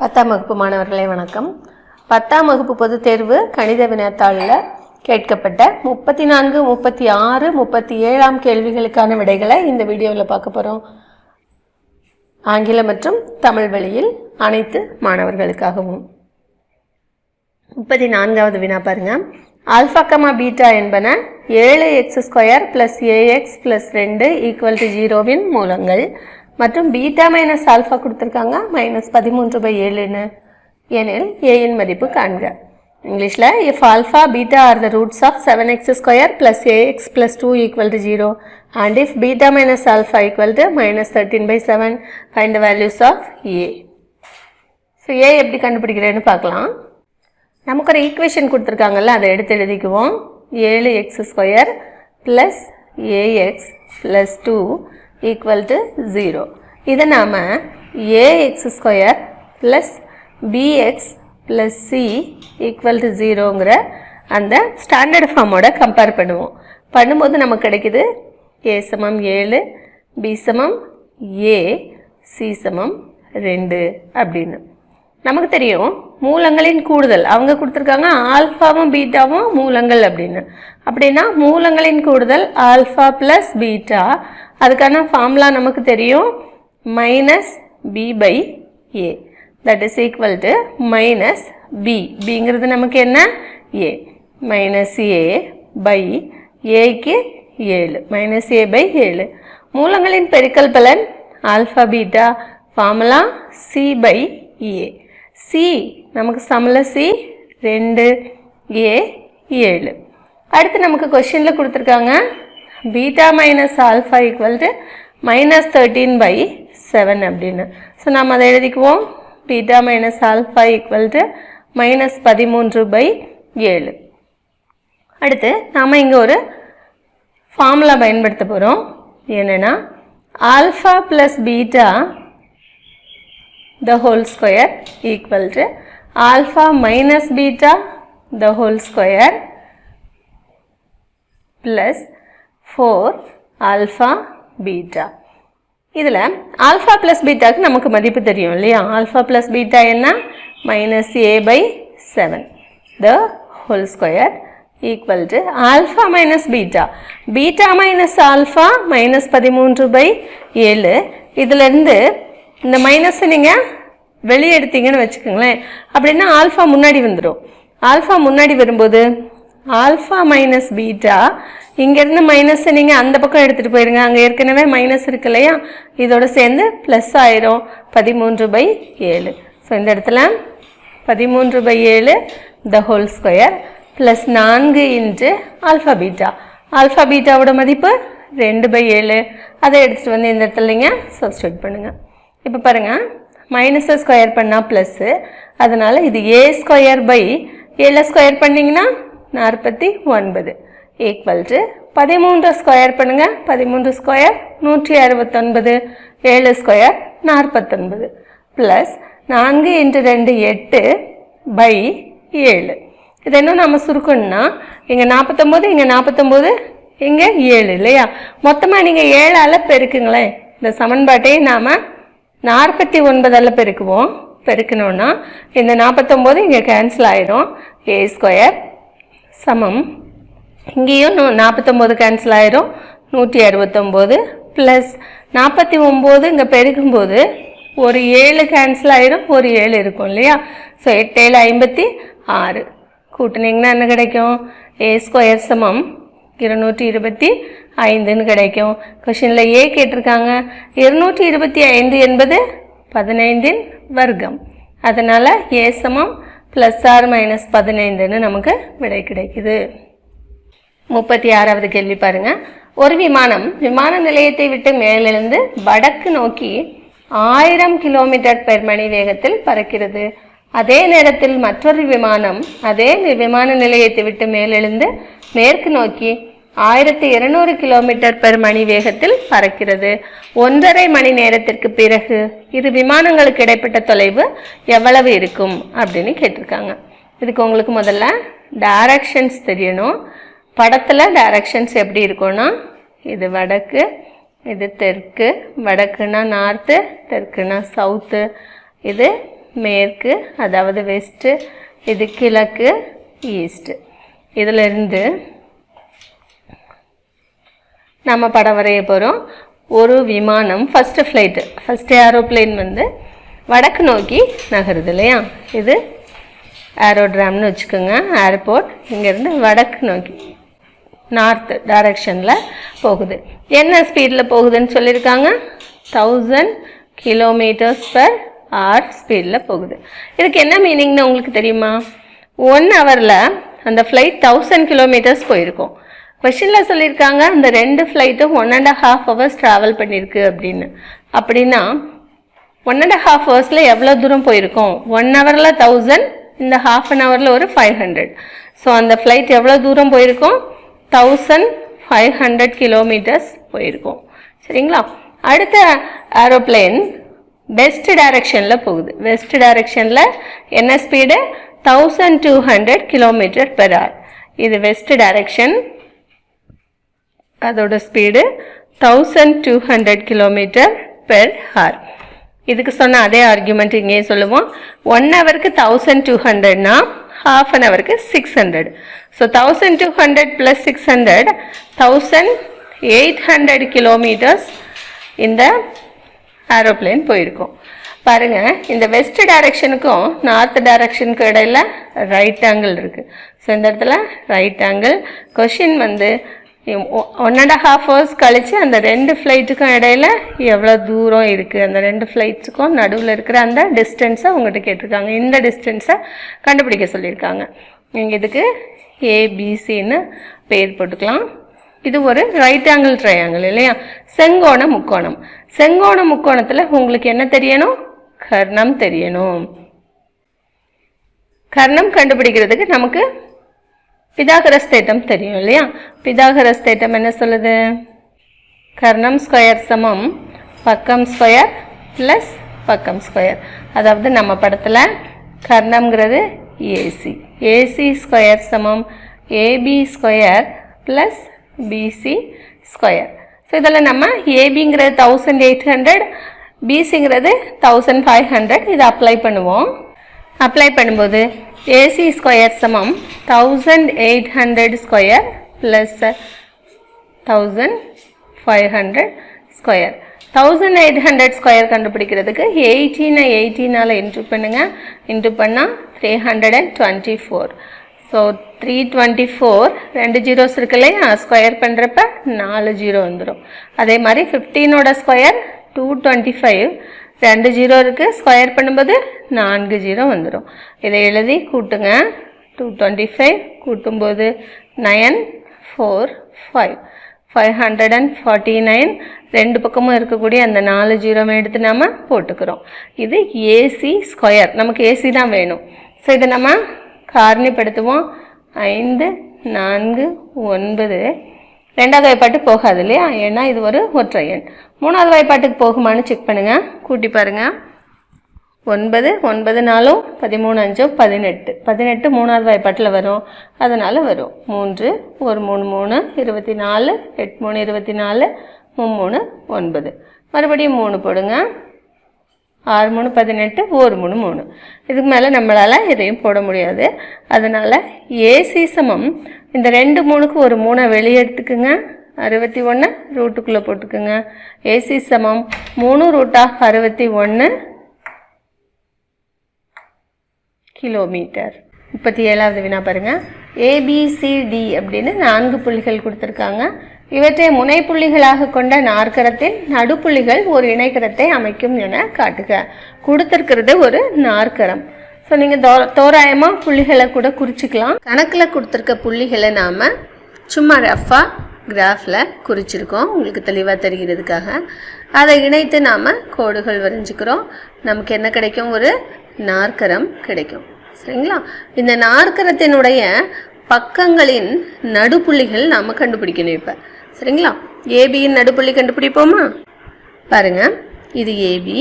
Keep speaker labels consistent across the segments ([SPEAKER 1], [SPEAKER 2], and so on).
[SPEAKER 1] 10ஆம் வகுப்பு மாணவர்களே வணக்கம். 10ஆம் வகுப்பு பொதுத் தேர்வு கணித வினாத்தாளில் கேட்கப்பட்ட 34, 36, 37ஆம் கேள்விகளுக்கான விடைகளை இந்த வீடியோவில் பார்க்க போகிறோம். ஆங்கிலம் மற்றும் தமிழ் வழியில் அனைத்து மாணவர்களுக்காகவும். 34வது வினா பாருங்க. ஆல்ஃபா கமா பீட்டா என்பன 7x² + ax + 2 = 0வின் மூலங்கள் மற்றும் பீட்டா மைனஸ் ஆல்ஃபா கொடுத்துருக்காங்க -13/7 எனில் ஏயின் மதிப்பு காண்க. இங்கிலீஷில் if alpha beta are the roots of 7x² + ax + 2 = 0 and if beta minus alpha = -13/7 find the values of a. So a எப்படி கண்டுபிடிக்கிறேன்னு பார்க்கலாம். நமக்கு ஒரு ஈக்குவேஷன் கொடுத்துருக்காங்கல்ல, அதை எடுத்து எழுதிக்குவோம். 7x² + ax + 2 = 0. இதை நாம் ax² + bx + c = 0ங்கிற அந்த ஸ்டாண்டர்ட் ஃபார்மோட கம்பேர் பண்ணுவோம். பண்ணும்போது நமக்கு கிடைக்குது a = 7, b = a, c = 2 அப்படின்னு. நமக்கு தெரியும் மூலங்களின் கூடுதல் அவங்க கொடுத்துருக்காங்க, ஆல்ஃபாவும் பீட்டாவும் மூலங்கள் அப்படின்னு. அப்படின்னா மூலங்களின் கூடுதல் ஆல்ஃபா ப்ளஸ் பீட்டா, அதுக்கான ஃபார்முலா நமக்கு தெரியும் -b/a that is equal to -b. பிங்கிறது நமக்கு என்ன a -a/aக்கு 7 -a/7. மூலங்களின் பெருக்கல் பலன் alpha beta, formula c/a. c நமக்கு சமல c 2, a 7. அடுத்து நமக்கு கொஸ்டினில் கொடுத்துருக்காங்க பீட்டா மைனஸ் ஆல்ஃபா = -13/7 அப்படின்னு. ஸோ நாம் அதை எழுதிக்குவோம். Beta minus alpha = -13/7. அடுத்து நாம் இங்கே ஒரு ஃபார்முலா பயன்படுத்த போகிறோம். என்னென்னா alpha plus beta the whole square equal to alpha minus beta the whole square plus 4 alpha beta. இதில் ஆல்ஃபா ப்ளஸ் பீட்டாவுக்கு நமக்கு மதிப்பு தெரியும் இல்லையா? ஆல்ஃபா ப்ளஸ் பீட்டா என்ன -a/7 the whole square equal to alpha minus beta. beta minus alpha -13/7. இதிலிருந்து இந்த மைனஸை நீங்கள் வெளியே எடுத்தீங்கன்னு வச்சுக்கோங்களேன். அப்படின்னா ஆல்ஃபா முன்னாடி வந்துடும். ஆல்ஃபா முன்னாடி வரும்போது ஆல்ஃபா மைனஸ் பீட்டா, இங்கேருந்து மைனஸை நீங்கள் அந்த பக்கம் எடுத்துகிட்டு போயிடுங்க. அங்கே ஏற்கனவே மைனஸ் இருக்கு இல்லையா? இதோட சேர்ந்து ப்ளஸ் ஆயிரும் 13/7. ஸோ இந்த இடத்துல 13/7 the whole square plus 4 × alpha beta. Alpha பீட்டாவோட மதிப்பு 2/7. அதை எடுத்துகிட்டு வந்து இந்த இடத்துல நீங்கள் சப்ஸ்டியூட் பண்ணுங்கள். இப்போ பாருங்கள், மைனஸை ஸ்கொயர் பண்ணால் ப்ளஸ்ஸு, அதனால் இது a²/7 ஸ்கொயர் பண்ணிங்கன்னா 49 ஈக்குவல் டு 13 ஸ்கொயர் பண்ணுங்கள். 13 ஸ்கொயர் 169, 7 ஸ்கொயர் 49 ப்ளஸ் 4 × 2 8/7. இது இன்னும் நம்ம சுருக்கணும்னா இங்கே 49, இங்கே 49, இங்கே 7 இல்லையா? மொத்தமாக நீங்கள் 7ஆல் பெருக்குங்களேன். இந்த சமன்பாட்டையும் நாம் 49ஆல் பெருக்குவோம். பெருக்கணுன்னா இந்த 49 இங்கே கேன்சல் ஆயிரும். a² சமம் இங்கேயும் 49 கேன்சல் ஆயிரும் 169 ப்ளஸ் 49 இங்கே பெருக்கும்போது ஒரு 7 கேன்சல் ஆயிரும், ஒரு 7 இருக்கும் இல்லையா? ஸோ 8 7 56 கூட்டினீங்கன்னா என்ன கிடைக்கும்? a² சமம் 225ன்னு கிடைக்கும். கொஷினில் ஏ கேட்டிருக்காங்க. 225 என்பது 15இன் வர்க்கம். அதனால் ஏ சமம் +or - 15ன்னு நமக்கு விடை கிடைக்குது. 36வது கேள்வி பாருங்கள். ஒரு விமானம் விமான நிலையத்தை விட்டு மேலிருந்து வடக்கு நோக்கி 1000 km/மணி வேகத்தில் பறக்கிறது. அதே நேரத்தில் மற்றொரு விமானம் அதே விமான நிலையத்தை விட்டு மேலெழுந்து மேற்கு நோக்கி 1200 km/மணி வேகத்தில் பறக்கிறது. 1½ மணி நேரத்திற்கு பிறகு இரு விமானங்களுக்கு இடைப்பட்ட தொலைவு எவ்வளவு இருக்கும் அப்படின்னு கேட்டிருக்காங்க. இதுக்கு உங்களுக்கு முதல்ல டைரக்ஷன்ஸ் தெரியணும். படத்தில் டைரக்ஷன்ஸ் எப்படி இருக்கும்னா, இது வடக்கு, இது தெற்கு, வடக்குன்னா நார்த்து, தெற்குன்னா சவுத்து, இது மேற்கு, அதாவது வெஸ்ட்டு, இது கிழக்கு, ஈஸ்ட்டு. இதிலிருந்து நம்ம படம் வரைய போகிறோம். ஒரு விமானம் ஃபஸ்ட்டு ஃப்ளைட்டு, ஃபஸ்ட்டு ஏரோப்ளேன் வந்து வடக்கு நோக்கி நகருது இல்லையா? இது ஏரோட்ராம்னு வச்சுக்கோங்க, ஏர்போர்ட். இங்கேருந்து வடக்கு நோக்கி நார்த் டைரக்ஷனில் போகுது. என்ன ஸ்பீடில் போகுதுன்னு சொல்லியிருக்காங்க? 1000 km/h ஸ்பீடில் போகுது. இதுக்கு என்ன மீனிங்னு உங்களுக்கு தெரியுமா? 1 ஹவரில் அந்த ஃப்ளைட் 1000 kilometers போயிருக்கும். கொஷினில் சொல்லியிருக்காங்க அந்த 2 ஃப்ளைட்டும் 1.5 hours ட்ராவல் பண்ணியிருக்கு அப்படின்னு. அப்படின்னா 1.5 hours எவ்வளோ தூரம் போயிருக்கும்? 1 ஹவரில் 1000, இந்த ½ an hour ஒரு 500. ஸோ அந்த ஃப்ளைட் எவ்வளோ தூரம் போயிருக்கும்? 1500 kilometers போயிருக்கும். சரிங்களா? அடுத்த ஏரோப்ளேன் வெஸ்ட் டைரக்ஷனில் போகுது. வெஸ்ட் டைரக்ஷனில் என்ன ஸ்பீடு? 1200 km/h. இது வெஸ்ட் டைரக்ஷன், அதோட ஸ்பீடு 1200 km/h. இதுக்கு சொன்ன அதே ஆர்குமெண்ட் இங்கே சொல்லுவோம். 1 ஹவருக்கு 1200னா ½ an hourக்கு 600. ஸோ 1200 + 600 1800 kilometers இந்த ஏரோப்ளேன் போயிருக்கும். பாருங்கள், இந்த வெஸ்ட் டைரக்ஷனுக்கும் நார்த் டைரக்ஷனுக்கும் இடையில ரைட் ஆங்கிள் இருக்குது. ஸோ இந்த இடத்துல ரைட் ஆங்கிள். கொஷின் வந்து 1.5 hours கழித்து அந்த 2 ஃப்ளைட்டுக்கும் இடையில எவ்வளோ தூரம் இருக்குது, அந்த 2 ஃப்ளைட்ஸுக்கும் நடுவில் இருக்கிற அந்த டிஸ்டன்ஸை உங்கள்கிட்ட கேட்டிருக்காங்க. இந்த டிஸ்டன்ஸை கண்டுபிடிக்க சொல்லியிருக்காங்க. நீங்கள் இதுக்கு ஏபிசின்னு பேர் போட்டுக்கலாம். இது ஒரு ரைட் ஆங்கிள் ட்ரையாங்கிள் இல்லையா? செங்கோண முக்கோணம். செங்கோண முக்கோணத்தில் உங்களுக்கு என்ன தெரியணும்? கர்ணம் தெரியணும். கர்ணம் கண்டுபிடிக்கிறதுக்கு நமக்கு பிதாகரஸ் தேற்றம் தெரியும் இல்லையா? பிதாகரஸ் தேற்றம் என்ன சொல்லுது? கர்ணம் ஸ்கொயர் சமம் பக்கம் ஸ்கொயர் ப்ளஸ் பக்கம் ஸ்கொயர். அதாவது நம்ம படத்தில் கர்ணம்ங்கிறது ஏசி, ஏசி ஸ்கொயர் சமம் AB square plus BC square. So இதில் நம்ம ஏபிங்கிறது 1800, பிசிங்கிறது 1500. இதை அப்ளை பண்ணுவோம். அப்ளை பண்ணும்போது ஏசி ஸ்கொயர் சமம் 1800 ஸ்கொயர் ப்ளஸ் 1500 ஸ்கொயர். 1800 ஸ்கொயர் கண்டுபிடிக்கிறதுக்கு 18 இன்ட்டு பண்ணுங்கள். இன்ட்டு பண்ணால் 324. ஸோ 324, 2 zeros இருக்கு இல்லையா? ஸ்கொயர் பண்ணுறப்ப 4 0 வந்துடும். அதே மாதிரி 15ஓட ஸ்கொயர் 225, 2 0 இருக்குது, ஸ்கொயர் பண்ணும்போது 4 0 வந்துடும். இதை எழுதி கூட்டுங்க. 225 கூட்டும்போது 945, 549. 2 பக்கமும் இருக்கக்கூடிய அந்த 4 0 எடுத்து நம்ம போட்டுக்கிறோம். இது ஏசி ஸ்கொயர். நமக்கு ஏசி தான் வேணும். ஸோ இதை நம்ம காரணிப்படுத்துவோம். 5 4 9. 2வது வாய்ப்பாட்டு போகாது இல்லையா? ஏன்னா இது ஒரு ஒற்றை எண். 3வது வாய்ப்பாட்டுக்கு போகுமான்னு செக் பண்ணுங்கள். கூட்டி பாருங்கள். 9 9 4 13 5 18. 18 3வது வாய்ப்பாட்டில் வரும், அதனால் வரும். 3 1 3 3 24, 8 3 24, 3 3 9. மறுபடியும் 3 போடுங்க. 6 3 18, 1 3 3. இதுக்கு மேலே நம்மளால் எதையும் போட முடியாது. அதனால் ஏசி சமம் இந்த 2 3க்கு ஒரு 3 வெளியே எடுத்துக்குங்க. 61 ரூட்டுக்குள்ளே போட்டுக்குங்க. ஏசி சமம் 3√61 கிலோமீட்டர். 37வது வினா பாருங்கள். ஏபிசிடி அப்படின்னு 4 புள்ளிகள் கொடுத்துருக்காங்க. இவற்றை முனைப்புள்ளிகளாக கொண்ட நாற்கரத்தில் நடுப்புள்ளிகள் ஒரு இணைக்கரத்தை அமைக்கும் என காட்டுக. கொடுத்துருக்கிறது ஒரு நாற்கரம். ஸோ நீங்கள் தோராயமாக புள்ளிகளை கூட குறிச்சிக்கலாம். கணக்கில் கொடுத்துருக்க புள்ளிகளை நாம் சும்மா ரஃபாக கிராஃபில் குறிச்சிருக்கோம், உங்களுக்கு தெளிவாக தெரிகிறதுக்காக. அதை இணைத்து நாம் கோடுகள் வரைஞ்சிக்கிறோம். நமக்கு என்ன கிடைக்கும்? ஒரு நாற்கரம் கிடைக்கும். சரிங்களா? இந்த நாற்கரத்தினுடைய பக்கங்களின் நடுப்புள்ளிகள் நாம் கண்டுபிடிக்கணும் இப்போ. சரிங்களா? ஏபியின் நடுப்புள்ளி கண்டுபிடிப்போமா? பாருங்கள், இது ஏபி,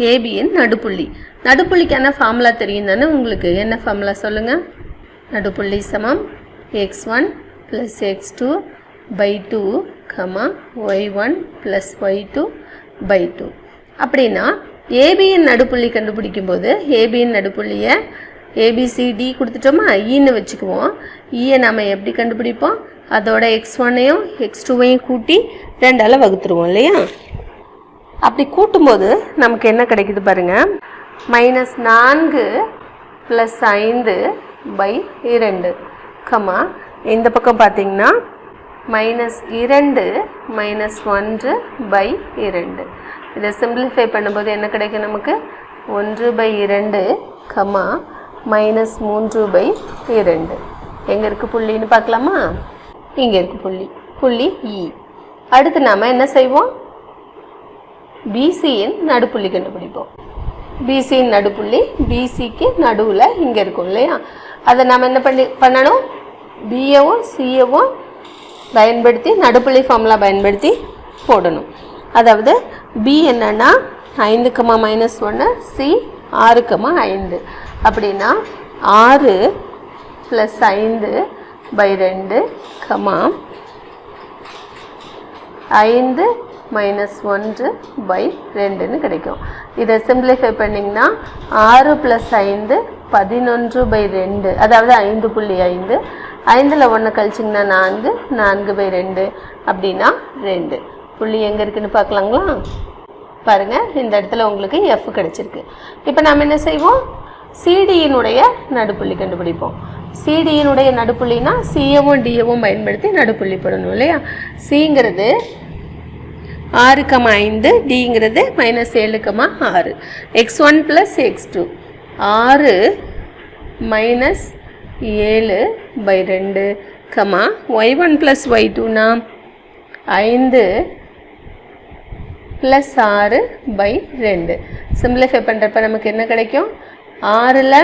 [SPEAKER 1] ஏபியின் நடுப்புள்ளி. நடுப்புள்ளிக்கான ஃபார்முலா தெரியும் தானே உங்களுக்கு? என்ன ஃபார்முலா சொல்லுங்கள்? நடுப்புள்ளி சமம் x1 + x2 / 2, y1 + y2 / 2. அப்படின்னா ஏபியின் நடுப்புள்ளி கண்டுபிடிக்கும் போது ஏபியின் நடுப்புள்ளியை ஏபிசிடி கொடுத்துட்டோமா, ஈன்னு வச்சுக்குவோம். ஈயை நம்ம எப்படி கண்டுபிடிப்போம், அதோட x1ஐயும் x2ஐயும் கூட்டி 2ஆல் வகுத்துருவோம் இல்லையா. அப்படி கூட்டும்போது நமக்கு என்ன கிடைக்குது பாருங்கள், -4 + 5/2 கமா இந்த பக்கம் பார்த்தீங்கன்னா -2 - 1/2. இதை சிம்பிளிஃபை பண்ணும்போது என்ன கிடைக்கும் நமக்கு, 1/2 கமா -3/2. எங்கே இருக்குது புள்ளின்னு பார்க்கலாமா, இங்கே இருக்குது புள்ளி இ. அடுத்து நாம் என்ன செய்வோம், பிசியின் நடுப்புள்ளி கண்டுபிடிப்போம். பிசியின் நடுப்புள்ளி பிசிக்கு நடுவில் இங்கே இருக்கும் இல்லையா, அதை நாம் என்ன பண்ணணும், பிஏவும் சிஏவும் பயன்படுத்தி நடுப்புள்ளி ஃபார்முலா பயன்படுத்தி போடணும். அதாவது பி என்னன்னா 5, -1, சி 6, 5. அப்படின்னா 6 + 5/2 கமா 5 - 1/2ன்னு கிடைக்கும். இதை சிம்பிளிஃபை பண்ணிங்கன்னா 6 + 5 11/2, அதாவது 5.5. 5ல் 1 கழிச்சிங்கன்னா 4, 4/2 அப்படின்னா 2. புள்ளி எங்கே இருக்குன்னு பார்க்கலாங்களா. பாருங்கள், இந்த இடத்துல உங்களுக்கு எஃப் கிடச்சிருக்கு. இப்போ நாம் என்ன செய்வோம், சிடியினுடைய நடுப்புள்ளி கண்டுபிடிப்போம். சிடியினுடைய நடுப்புள்ளினா சிஏவும் டிஏவும் பயன்படுத்தி நடுப்புள்ளி போடணும் இல்லையா. சிங்கிறது 6, 5, டிங்கிறது -7, 6. x1 + x2 6 - 7/2 comma y1 + y2னா 5 + 6/2. Simplify பண்ணுறப்ப நமக்கு என்ன கிடைக்கும், 6ல்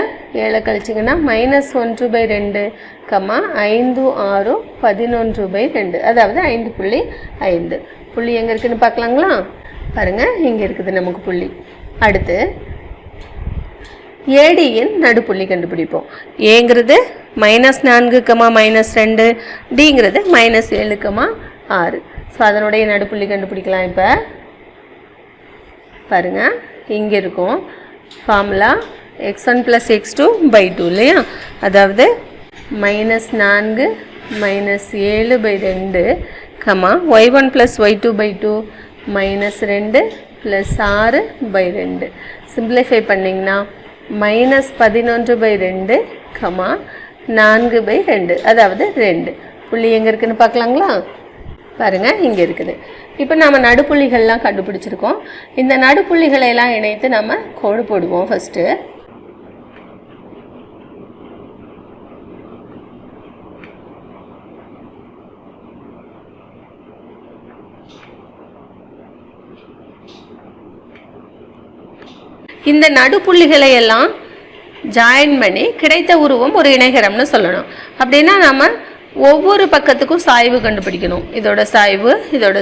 [SPEAKER 1] 7 கழிச்சிங்கன்னா -1/2 கமா 5, 6, 11/2, அதாவது 5.5. புள்ளி எங்கே இருக்குதுன்னு பார்க்கலாங்களா. பாருங்கள், இங்கே இருக்குது நமக்கு புள்ளி. அடுத்து ஏடியின் நடுப்புள்ளி கண்டுபிடிப்போம். ஏங்கிறது -4, -2, டிங்கிறது -7, 6. ஸோ அதனுடைய நடுப்புள்ளி கண்டுபிடிக்கலாம். இப்போ பாருங்கள், இங்கே இருக்கும் ஃபார்முலா x1 + x2/2 இல்லையா. அதாவது -4 - 7/2 கமா y1 + y2/2 -2 + 6/2. சிம்பிளிஃபை பண்ணிங்கன்னா -11/2 கமா 4/2, அதாவது 2. புள்ளி எங்கே இருக்குதுன்னு பார்க்கலாங்களா. பாருங்கள், இங்கே இருக்குது. இப்போ நம்ம நடுப்புள்ளிகள்லாம் கண்டுபிடிச்சிருக்கோம். இந்த நடுப்புள்ளிகளை எல்லாம் இணைத்து நம்ம கோடு போடுவோம். ஃபஸ்ட்டு இந்த நடுப்புள்ளிகளை எல்லாம் ஜாயின் பண்ணி கிடைத்த உருவம் ஒரு இணைகரம்னு சொல்லணும். அப்படின்னா நம்ம ஒவ்வொரு பக்கத்துக்கும் சாய்வு கண்டுபிடிக்கணும். இதோட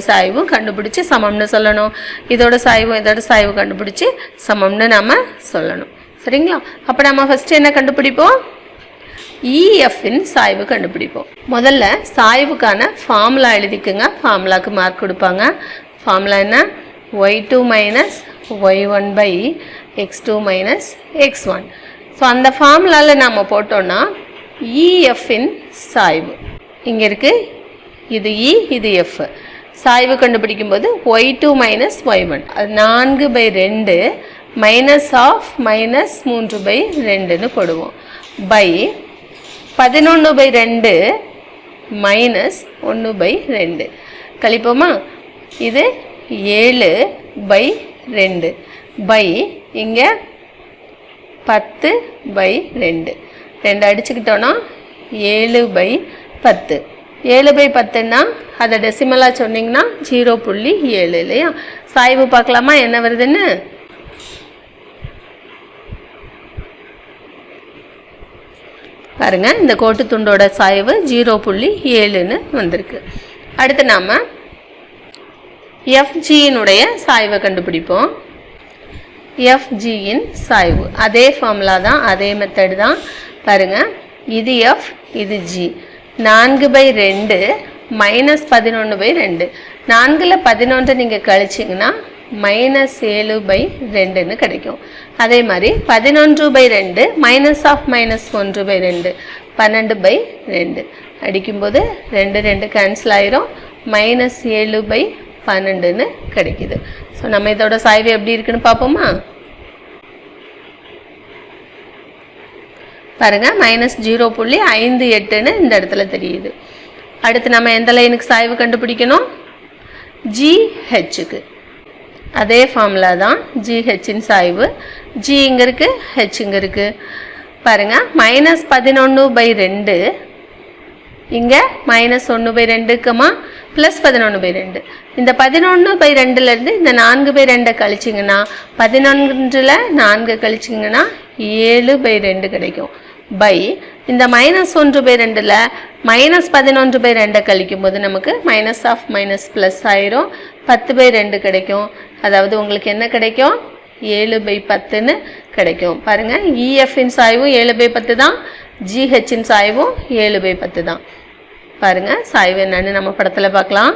[SPEAKER 1] சாய்வும் கண்டுபிடிச்சி சமம்னு சொல்லணும். இதோட சாய்வு கண்டுபிடிச்சி சமம்னு நம்ம சொல்லணும். சரிங்களா. அப்போ நம்ம ஃபஸ்ட்டு என்ன கண்டுபிடிப்போம், இஎஃப்பின் சாய்வு கண்டுபிடிப்போம். முதல்ல சாய்வுக்கான ஃபார்முலா எழுதிக்குங்க. ஃபார்முலாவுக்கு மார்க் கொடுப்பாங்க. ஃபார்முலா என்ன, y2 - y1/x2 - x1. ஸோ அந்த ஃபார்முலாவில் நாம் போட்டோன்னா இஎஃப்பின் சாய்வு இங்கே இருக்குது. இது இ, இது எஃப். சாய்வு கண்டுபிடிக்கும் போது y2 - y1 அது 4/2 -3/2ன்னு போடுவோம். பை 11/2 -1/2 கழிப்போமா. இது 7/2 பை இங்கே 10/2. 2 அடிச்சுக்கிட்டோன்னா 7/10. 7/10ன்னா அதை டெசிமலாக சொன்னிங்கன்னா 0.7 இல்லையா. சாய்வு பார்க்கலாமா என்ன வருதுன்னு. பாருங்கள், இந்த கோட்டு துண்டோட சாய்வு 0.7ன்னு வந்திருக்கு. அடுத்து நாம் எஃப்ஜியினுடைய சாய்வை கண்டுபிடிப்போம். எஃப்ஜியின் சாய்வு அதே ஃபார்முலா தான், அதே மெத்தட் தான். பாருங்கள், இது எஃப், இது ஜி. 4/2 -11/2. 4ல் 11 நீங்கள் கழிச்சிங்கன்னா -7/2ன்னு கிடைக்கும். அதே மாதிரி 11/2 -1/2 12/2 அடிக்கும்போது 2 கேன்சல் ஆயிரும், -7/12ன்னு கிடைக்குது. ஸோ நம்ம இதோட சாய்வு எப்படி இருக்குன்னு பார்ப்போமா? பாருங்க, -0.58ன்னு இந்த இடத்துல தெரியுது. அடுத்து நம்ம எந்த லைனுக்கு சாய்வு கண்டுபிடிக்கணும்? GHக்கு. அதே ஃபார்முலா தான் GHன் சாய்வு. G இங்கே இருக்குது, H இங்கே இருக்குது. பாருங்கள், -11/2 இங்கே -1/2 +11/2. இந்த 11/2லேருந்து இந்த 4/2 கழிச்சிங்கன்னா 11ல் 4 கழிச்சிங்கன்னா 7/2 கிடைக்கும். பை இந்த -1/2ல் -11/2 கழிக்கும் போது நமக்கு -++ ஆயிரும், 10/2 கிடைக்கும். அதாவது உங்களுக்கு என்ன கிடைக்கும்? 7/10ன்னு கிடைக்கும். பாருங்கள், EFன் சாய்வும் 7/10 தான், GHன் சாய்வும் 7/10 தான். பாருங்கள், சாய்வு என்னன்னு நம்ம படத்தில் பார்க்கலாம்.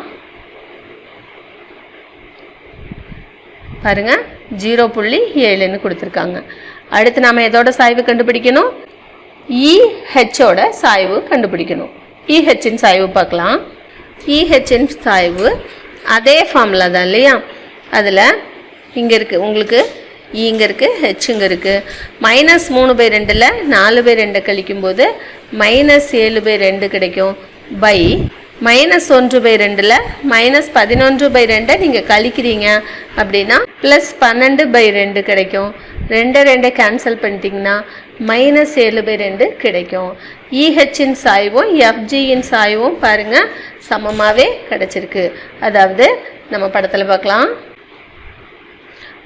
[SPEAKER 1] பாருங்கள், 0.7ன்னு கொடுத்துருக்காங்க. அடுத்து நாம் எதோட சாய்வு கண்டுபிடிக்கணும்? EHோட சாய்வு கண்டுபிடிக்கணும். EHன் சாய்வு பார்க்கலாம். EHன் சாய்வு அதே ஃபார்முலா தான் இல்லையா? அதில் இங்கே இருக்குது உங்களுக்கு E இங்கே இருக்குது, H இங்கே இருக்குது. -3/2ல் 4/2 கழிக்கும்போது -7/2 கிடைக்கும். பை -1/2ல் -11/2 நீங்கள் கழிக்கிறீங்க அப்படின்னா +12/2 கிடைக்கும். 2 கேன்சல் பண்ணிட்டீங்கன்னா -7/2 கிடைக்கும். EHன் சாய்வும் FGயின் சாய்வும் பாருங்கள் சமமாகவே கிடச்சிருக்கு. அதாவது நம்ம படத்தில் பார்க்கலாம்.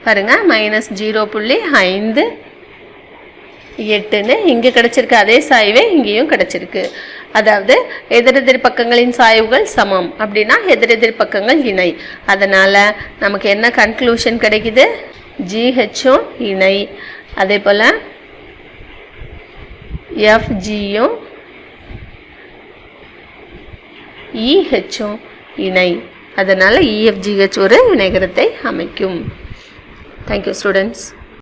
[SPEAKER 1] பாருங்கள், -0.58ன்னு இங்கே கிடச்சிருக்கு. அதே சாய்வே இங்கேயும் கிடச்சிருக்கு. அதாவது எதிரெதிர் பக்கங்களின் சாய்வுகள் சமம் அப்படின்னா எதிரெதிர் பக்கங்கள் இணை. அதனால் நமக்கு என்ன கன்க்ளூஷன் கிடைக்குது? GHும் இணை, அதே போல் FGயும் EHும் இணை. அதனால் EFGH ஒரு இணைகரத்தை அமைக்கும். Thank you, students.